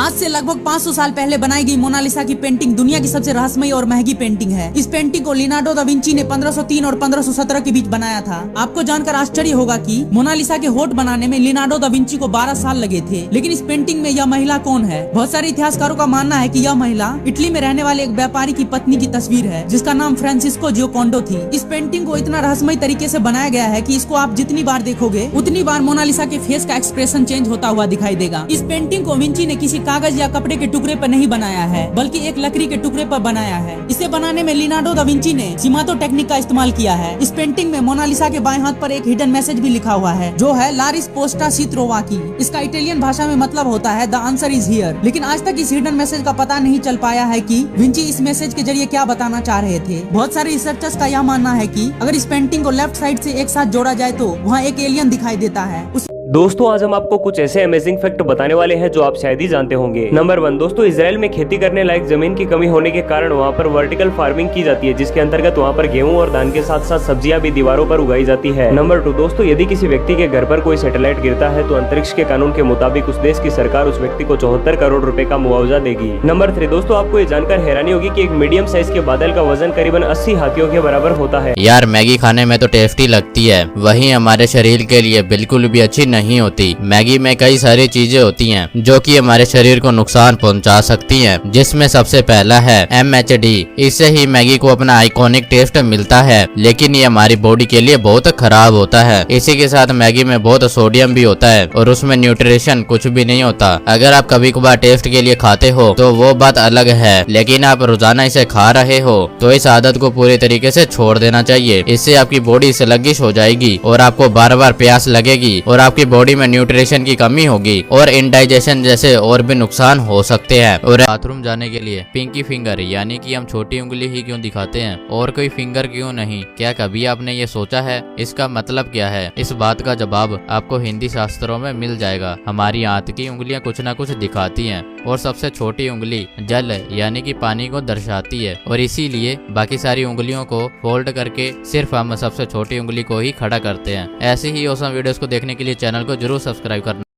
आज से लगभग 500 साल पहले बनाई गई मोनालिसा की पेंटिंग दुनिया की सबसे रहस्यमयी और महंगी पेंटिंग है। इस पेंटिंग को लियोनार्डो दा विंची ने 1503 और 1517 के बीच बनाया था। आपको जानकर आश्चर्य होगा कि मोनालिसा के होठ बनाने में लियोनार्डो दा विंची को 12 साल लगे थे। लेकिन इस पेंटिंग में यह महिला कौन है? बहुत सारे इतिहासकारों का मानना है कि यह महिला इटली में रहने वाले एक व्यापारी की पत्नी की तस्वीर है, जिसका नाम फ्रांसिस्को जियोकोंडो थी। इस पेंटिंग को इतना रहस्यमयी तरीके से बनाया गया है कि इसको आप जितनी बार देखोगे उतनी बार मोनालिसा के फेस का एक्सप्रेशन चेंज होता हुआ दिखाई देगा। इस पेंटिंग को विंची ने किसी कागज या कपड़े के टुकड़े पर नहीं बनाया है, बल्कि एक लकड़ी के टुकड़े पर बनाया है। इसे बनाने में लियोनार्डो दा विंची ने सिमातो टेक्निक का इस्तेमाल किया है। इस पेंटिंग में मोनालिसा के बाएं हाथ पर एक हिडन मैसेज भी लिखा हुआ है, जो है ला रिस्पोस्टा सी ट्रोवाकी। इसका इटालियन भाषा में मतलब होता है द आंसर इज हियर। लेकिन आज तक इस हिडन मैसेज का पता नहीं चल पाया है कि विंची इस मैसेज के जरिए क्या बताना चाह रहे थे। बहुत सारे रिसर्चर्स का यह मानना है कि अगर इस पेंटिंग को लेफ्ट साइड से एक साथ जोड़ा जाए तो वहाँ एक एलियन दिखाई देता है। दोस्तों आज हम आपको कुछ ऐसे अमेजिंग फैक्ट बताने वाले हैं जो आप शायद ही जानते होंगे। नंबर 1 दोस्तों, इजराइल में खेती करने लायक जमीन की कमी होने के कारण वहाँ पर वर्टिकल फार्मिंग की जाती है, जिसके अंतर्गत वहाँ पर गेहूं और धान के साथ साथ सब्जियां भी दीवारों पर उगाई जाती है। नंबर 2 दोस्तों, यदि किसी व्यक्ति के घर पर कोई सैटेलाइट गिरता है तो अंतरिक्ष के कानून के मुताबिक उस देश की सरकार उस व्यक्ति को 74 करोड़ रुपए का मुआवजा देगी। नंबर 3 दोस्तों, आपको ये जानकर हैरानी होगी कि एक मीडियम साइज के बादल का वजन करीबन 80 हाथियों के बराबर होता है। यार मैगी खाने में तो टेस्टी लगती है, वहीं हमारे शरीर के लिए बिल्कुल भी अच्छी नहीं होती। मैगी में कई सारी चीजें होती हैं जो कि हमारे शरीर को नुकसान पहुंचा सकती हैं, जिसमें सबसे पहला है MHD। इससे ही मैगी को अपना आइकॉनिक टेस्ट मिलता है, लेकिन ये हमारी बॉडी के लिए बहुत खराब होता है। इसी के साथ मैगी में बहुत सोडियम भी होता है और उसमें न्यूट्रिशन कुछ भी नहीं होता। अगर आप कभी कभार टेस्ट के लिए खाते हो तो वो बात अलग है, लेकिन आप रोजाना इसे खा रहे हो तो इस आदत को पूरी तरीके से छोड़ देना चाहिए। इससे आपकी बॉडी स्लगिश हो जाएगी और आपको बार बार प्यास लगेगी और आपकी बॉडी में न्यूट्रिशन की कमी होगी और इंडाइजेशन जैसे और भी नुकसान हो सकते हैं। और बाथरूम जाने के लिए पिंकी फिंगर यानी कि हम छोटी उंगली ही क्यों दिखाते हैं और कोई फिंगर क्यों नहीं? क्या कभी आपने ये सोचा है इसका मतलब क्या है? इस बात का जवाब आपको हिंदी शास्त्रों में मिल जाएगा। हमारी हाथ की उंगलियां कुछ ना कुछ दिखाती हैं और सबसे छोटी उंगली जल यानी कि पानी को दर्शाती है, और इसीलिए बाकी सारी उंगलियों को फोल्ड करके सिर्फ हम सबसे छोटी उंगली को ही खड़ा करते हैं। ऐसी ही औसम वीडियोस को देखने के लिए चैनल को जरूर सब्सक्राइब करना।